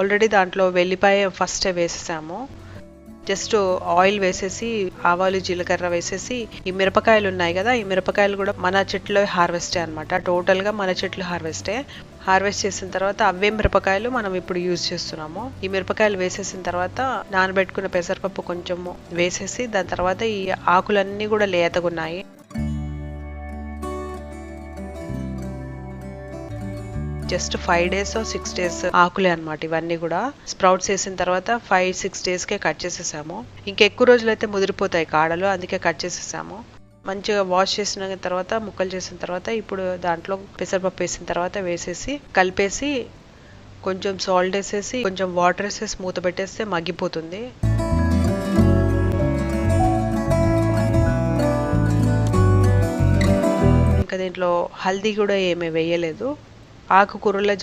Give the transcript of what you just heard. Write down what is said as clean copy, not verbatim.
Already దాంట్లో వెల్లిపాయ first వేసేసాము. Just oil వేసేసి ఆవాలు జీలకర్ర వేసేసి ఈ మిరపకాయలు ఉన్నాయి కదా, ఈ మిరపకాయలు కూడా మన చెట్లో హార్వెస్టే అనమాట. టోటల్గా మన చెట్లు హార్వెస్టే. హార్వెస్ట్ చేసిన తర్వాత అవే మిరపకాయలు మనం ఇప్పుడు యూజ్ చేస్తున్నాము. ఈ మిరపకాయలు వేసేసిన తర్వాత నానబెట్టుకున్న పెసరపప్పు కొంచెము వేసేసి దాని తర్వాత ఈ ఆకులన్నీ కూడా లేతగున్నాయి. జస్ట్ 5 days 6 days ఆకులే అనమాట ఇవన్నీ కూడా. స్ప్రౌట్స్ వేసిన తర్వాత 5-6 daysకే కట్ చేసేసాము. ఇంకెక్కువ రోజులైతే ముదిరిపోతాయి కాడలు, అందుకే కట్ చేసేసాము. మంచిగా వాష్ చేసిన తర్వాత ముక్కలు చేసిన తర్వాత ఇప్పుడు దాంట్లో పెసరపప్పు వేసిన తర్వాత వేసేసి కలిపేసి కొంచెం సాల్ట్ వేసేసి కొంచెం వాటర్ వేసేసి మూత పెట్టేస్తే మగ్గిపోతుంది. ఇంకా దీంట్లో హల్దీ కూడా ఏమీ వేయలేదు. ఆకుకూరలో